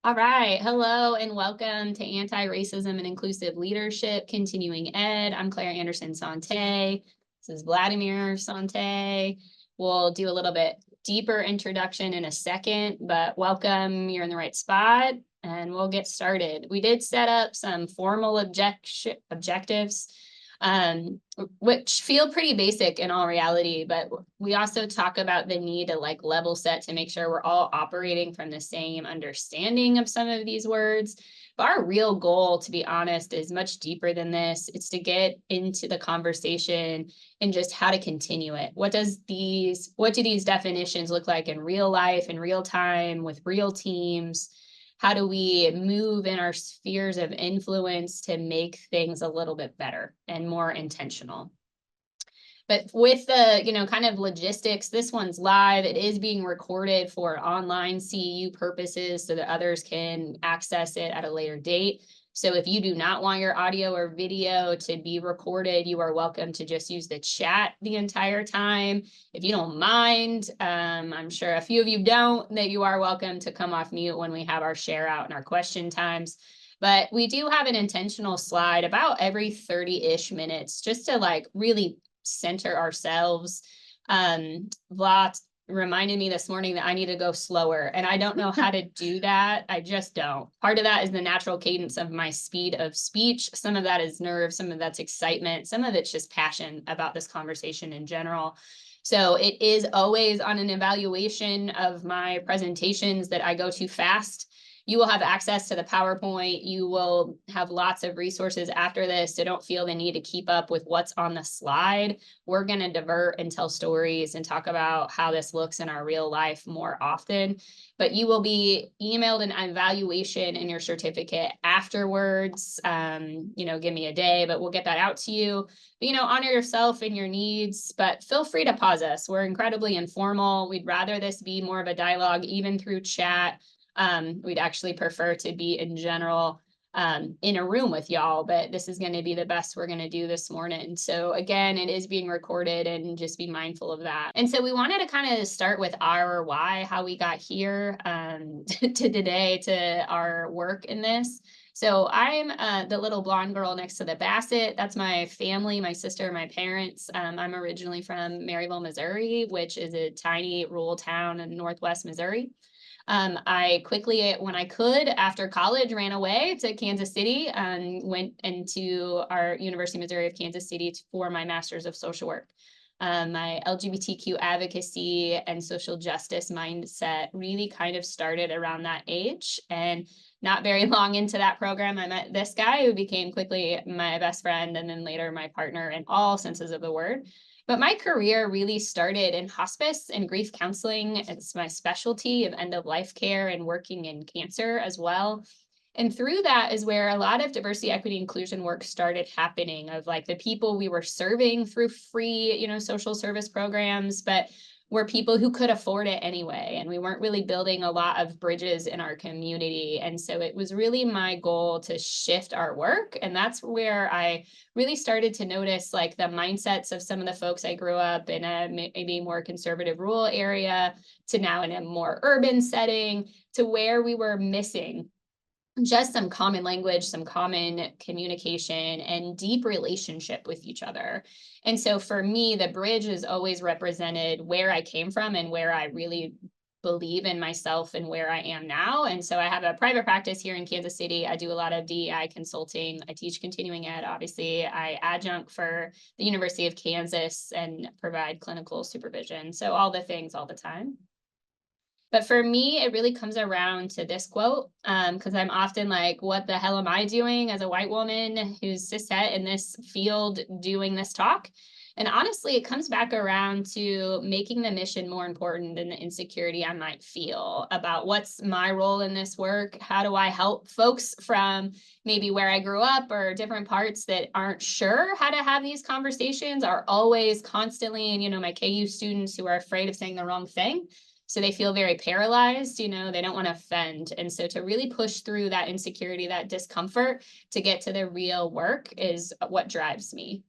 All right. Hello and welcome to Anti-Racism and Inclusive Leadership Continuing Ed. I'm Clara Anderson Sainte. This is Vladimir Sainte. We'll do a little bit deeper introduction in a second, but welcome. You're in the right spot and we'll get started. We did set up some formal objectives, which feel pretty basic in all reality, but we also talk about the need to level set to make sure we're all operating from the same understanding of some of these words. But our real goal, to be honest, is much deeper than this. It's to get into the conversation and just how to continue it. What do these definitions look like in real life, in real time, with real teams? How do we move in our spheres of influence to make things a little bit better and more intentional? But with the, kind of logistics, this one's live. It is being recorded for online CEU purposes so that others can access it at a later date. So if you do not want your audio or video to be recorded, you are welcome to just use the chat the entire time. If you don't mind, I'm sure a few of you don't, that you are welcome to come off mute when we have our share out and our question times. But we do have an intentional slide about every 30-ish minutes just to really center ourselves. Vlad reminded me this morning that I need to go slower, and I don't know how to do that. I just don't. Part of that is the natural cadence of my speed of speech. Some of that is nerve, some of that's excitement, some of it's just passion about this conversation in general. So it is always on an evaluation of my presentations that I go too fast. You will have access to the PowerPoint. You will have lots of resources after this, so don't feel the need to keep up with what's on the slide. We're going to divert and tell stories and talk about how this looks in our real life more often. But you will be emailed an evaluation in your certificate afterwards. Give me a day, but we'll get that out to you. But, honor yourself and your needs, but feel free to pause us. We're incredibly informal. We'd rather this be more of a dialogue, even through chat. We'd actually prefer to be in general in a room with y'all, but this is going to be the best we're going to do this morning. So again, it is being recorded, and just be mindful of that. And so we wanted to kind of start with our why, how we got here to today, to our work in this. So I'm the little blonde girl next to the Bassett. That's my family, my sister, my parents. I'm originally from Maryville, Missouri, which is a tiny rural town in Northwest Missouri. I quickly, when I could, after college, ran away to Kansas City and went into our University of Missouri of Kansas City for my master's of social work. My LGBTQ advocacy and social justice mindset really kind of started around that age. And not very long into that program, I met this guy who became quickly my best friend, and then later my partner in all senses of the word. But my career really started in hospice and grief counseling. It's my specialty of end-of-life care and working in cancer as well. And through that is where a lot of diversity, equity, inclusion work started happening, of the people we were serving through free, social service programs, but were people who could afford it anyway. And we weren't really building a lot of bridges in our community. And so it was really my goal to shift our work. And that's where I really started to notice the mindsets of some of the folks I grew up in a maybe more conservative rural area to now in a more urban setting, to where we were missing just some common language, some common communication, and deep relationship with each other. And so for me, the bridge has always represented where I came from and where I really believe in myself and where I am now. And so I have a private practice here in Kansas City. I do a lot of DEI consulting. I teach continuing ed, obviously. I adjunct for the University of Kansas and provide clinical supervision. So all the things all the time. But for me, it really comes around to this quote, because I'm often like, what the hell am I doing as a white woman who's cishet in this field doing this talk? And honestly, it comes back around to making the mission more important than the insecurity I might feel about what's my role in this work. How do I help folks from maybe where I grew up or different parts that aren't sure how to have these conversations, are always constantly, and my KU students who are afraid of saying the wrong thing. So they feel very paralyzed, they don't want to offend. And so to really push through that insecurity, that discomfort, to get to the real work is what drives me.